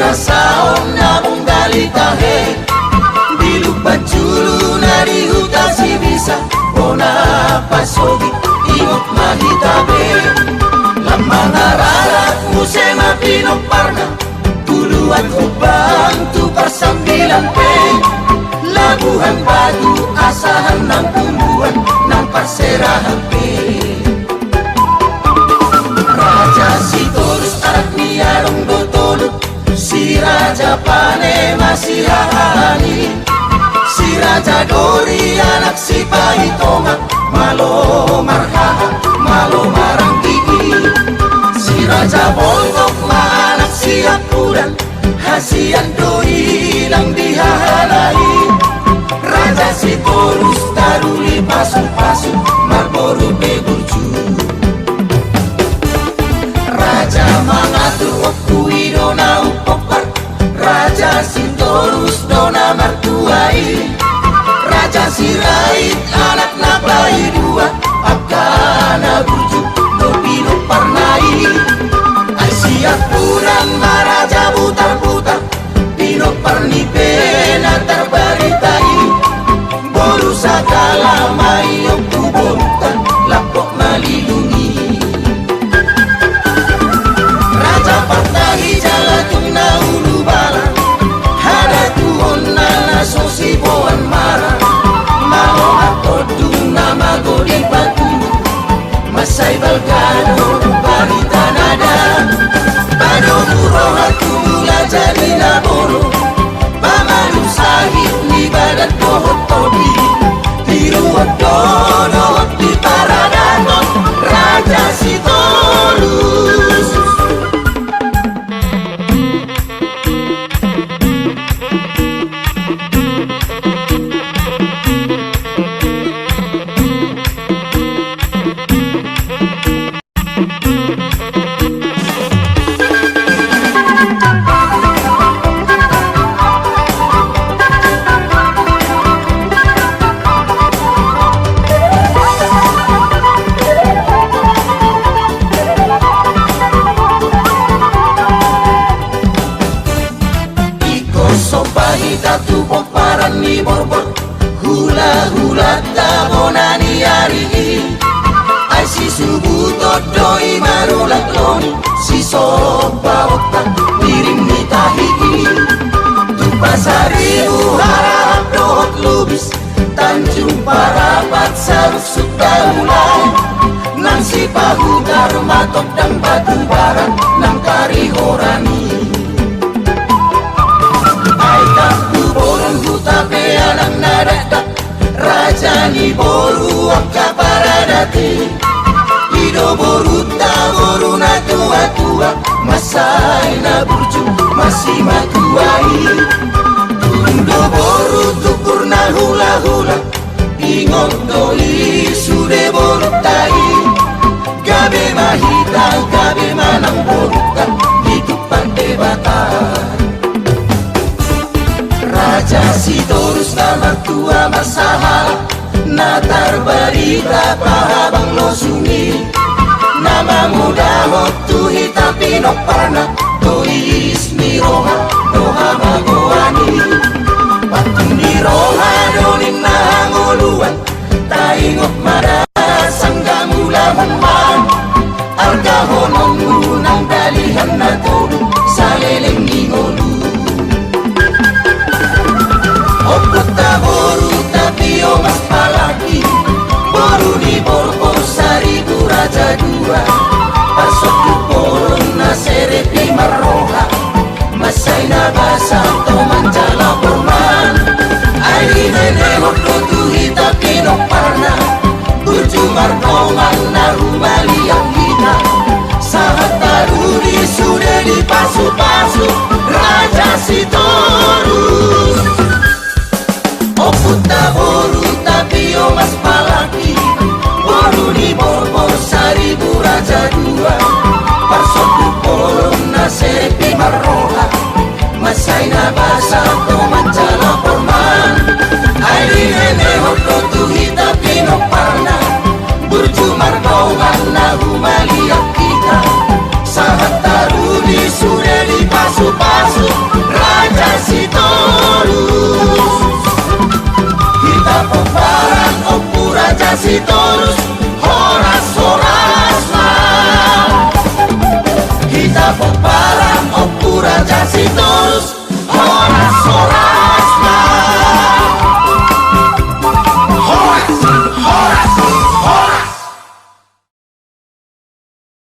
Saon nabong galitahe Bilog bajulu na dihuta si bisa Bona pasogi ingot mahitabe Lamang ararat musema pinoparna Tuluan ubang tu persambilan pe Labuhan batu asahan ng puluhan ng parserahan pe Raja si Torus arak niyarong dotolot Si Raja Pane masih hahani Si Raja Dori anak si Pahitonga Malo marhaha, malo maranggigi Si Raja Bongkok anak si Apuran Hasian Doi lang dihahalai Raja si Torus taruli pasu-pasu Marboru beburju Raja mangatur waktu dona upopar Raja Sintorus dona martuai Raja Sirait anak nabai dua Akana bujuk nopino parnai Ay siap kurang maraja butar-butar Pino parni pena terbaritai Bolu sakala mayong kuborutan Lapok melindungi Patahi jalatung na ulubala Hada tuon na nasosiboan mara Mao atodung na magodi patulu Masay balgado barita nada Bado muro hatula jadi nabolo Pamalu sahib ni badat dohot tobi Tiruot dodot di paradaton Raja Sitorus Tatu pomparan ni borbor Hula-hula tabonani ari Ay si subuto doi marulak loni Si sopa otak miring ni tahi Tu pasari harap dohot lubis Tanjung Parapat sarusuk daulay Nang si pahugar matok dan batu barat Nang kari horani Alang nadadak Raja ni boru angka paradati Ido boru ta boru na tua-tua Masai na burju masih matuai Tundo boru tukur na hula-hula Ingot doi sude boru tai Gabe mahita gabe manang boru kan Itu pandai batar Raja Sitorus nama tua masalah Natar berita pahabang losungi Nama muda hotu hitapi no parna Tois miroha doha magoani Patung di roha doning nahangoluan Taingok mada sanggamula man Arga honong unang dalihan na tolu Saleleng ngingolu Oputa boru tapi omas palaki Boru di borbo saribu raja dua Pasok di poron na serepi maroha Masay na basa to manjala porman Ay nene hoto tuhita pinoparna Burju markongan na rumali ang kita Sahat taruri sudah di pasu-pasu Raja Sitorus Puta boru